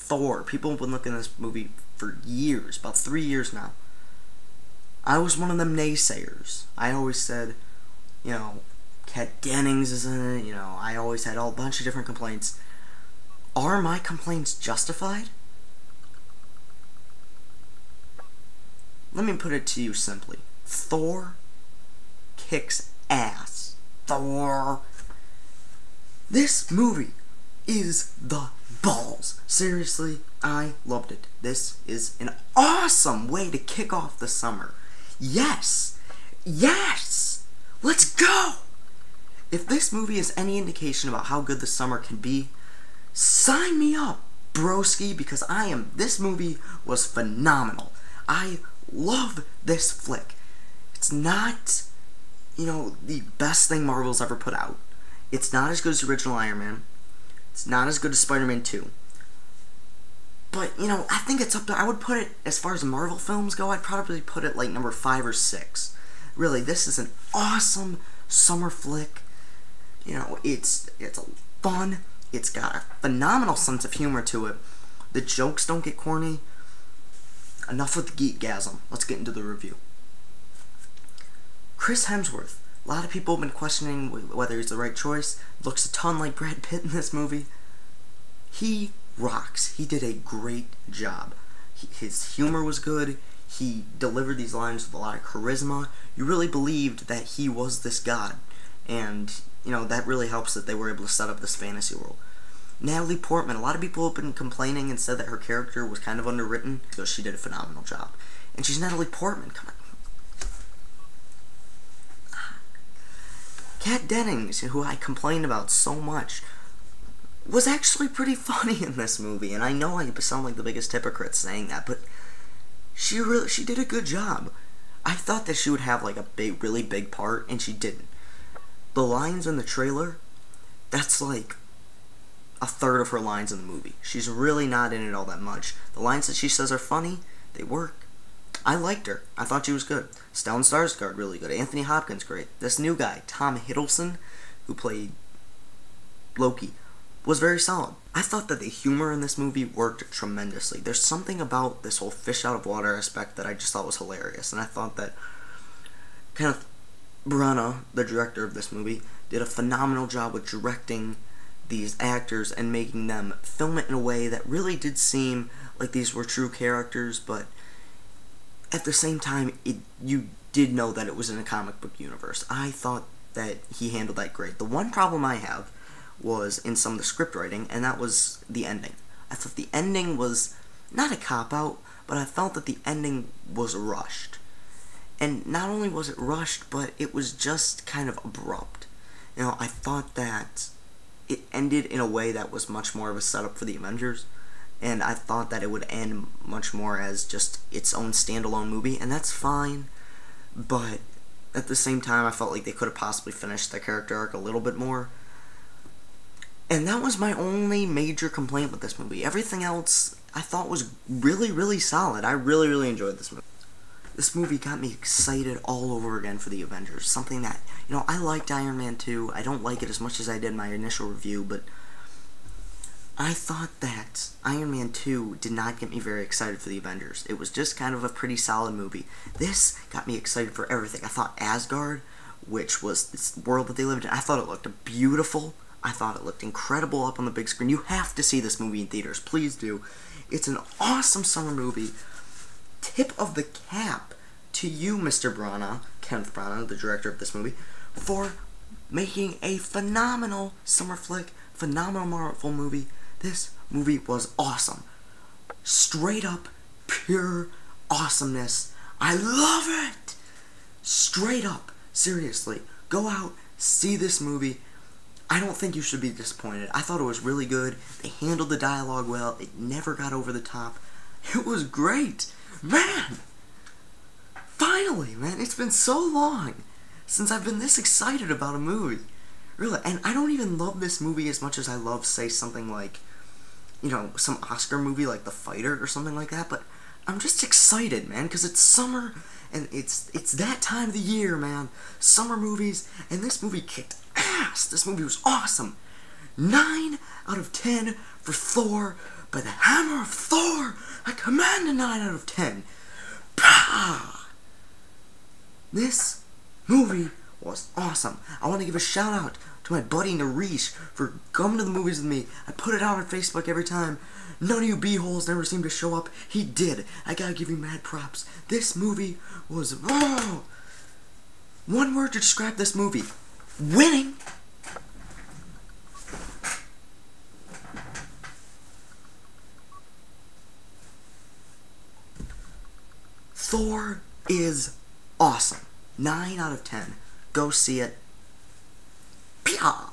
Thor. People have been looking at this movie for years, about 3 years now. I was one of them naysayers. I always said, you know, Kat Dennings is in it, you know, I always had a bunch of different complaints. Are my complaints justified? Let me put it to you simply. Thor kicks ass. Thor. This movie is the balls. Seriously, I loved it. This is an awesome way to kick off the summer. Yes! Yes! Let's go! If this movie is any indication about how good the summer can be, sign me up, broski, because this movie was phenomenal. I love this flick. It's not, you know, the best thing Marvel's ever put out. It's not as good as the original Iron Man. It's not as good as Spider-Man 2. But, you know, I think it's up there. I would put it, as far as Marvel films go, I'd probably put it like number 5 or 6. Really, this is an awesome summer flick. You know, it's fun. It's got a phenomenal sense of humor to it. The jokes don't get corny. Enough with the geekgasm. Let's get into the review. Chris Hemsworth. A lot of people have been questioning whether he's the right choice. Looks a ton like Brad Pitt in this movie. He rocks. He did a great job. His humor was good. He delivered these lines with a lot of charisma. You really believed that he was this god. And, you know, that really helps that they were able to set up this fantasy world. Natalie Portman. A lot of people have been complaining and said that her character was kind of underwritten, so she did a phenomenal job. And she's Natalie Portman. Come on. Kat Dennings, who I complained about so much, was actually pretty funny in this movie, and I know I sound like the biggest hypocrite saying that, but she did a good job. I thought that she would have like a really big part, and she didn't. The lines in the trailer, that's like a third of her lines in the movie. She's really not in it all that much. The lines that she says are funny, they work. I liked her. I thought she was good. Stellan Skarsgård, really good. Anthony Hopkins, great. This new guy, Tom Hiddleston, who played Loki, was very solid. I thought that the humor in this movie worked tremendously. There's something about this whole fish out of water aspect that I just thought was hilarious, and I thought that Kenneth Branagh, the director of this movie, did a phenomenal job with directing these actors and making them film it in a way that really did seem like these were true characters, but at the same time, you did know that it was in a comic book universe. I thought that he handled that great. The one problem I have was in some of the script writing, and that was the ending. I thought the ending was not a cop-out, but I felt that the ending was rushed. And not only was it rushed, but it was just kind of abrupt. You know, I thought that it ended in a way that was much more of a setup for the Avengers, and I thought that it would end much more as just its own standalone movie, and that's fine, but at the same time, I felt like they could have possibly finished the character arc a little bit more. And that was my only major complaint with this movie. Everything else I thought was really, really solid. I really, really enjoyed this movie. This movie got me excited all over again for the Avengers. Something that, you know, I liked Iron Man 2. I don't like it as much as I did my initial review, but I thought that Iron Man 2 did not get me very excited for the Avengers. It was just kind of a pretty solid movie. This got me excited for everything. I thought Asgard, which was this world that they lived in, I thought it looked beautiful. I thought it looked incredible up on the big screen. You have to see this movie in theaters. Please do. It's an awesome summer movie. Tip of the cap to you, Mr. Branagh, Kenneth Branagh, the director of this movie, for making a phenomenal summer flick, phenomenal Marvel movie. This movie was awesome. Straight up, pure awesomeness. I love it! Straight up, seriously, go out, see this movie. I don't think you should be disappointed. I thought it was really good. They handled the dialogue well. It never got over the top. It was great. Man! Finally, man, it's been so long since I've been this excited about a movie. Really, and I don't even love this movie as much as I love, say, something like, you know, some Oscar movie like The Fighter or something like that, but I'm just excited, man, because it's summer, and it's that time of the year, man. Summer movies, and this movie kicked ass. This movie was awesome. 9 out of 10 for Thor. by the hammer of Thor, I command a 9 out of 10. Pah! This movie was awesome. I want to give a shout out to my buddy Nareesh for coming to the movies with me. I put it out on Facebook every time. None of you b-holes never seemed to show up. He did. I gotta give you mad props. This movie was... Whoa! One word to describe this movie. Winning! Thor is awesome. 9 out of 10. Go see it. Pia!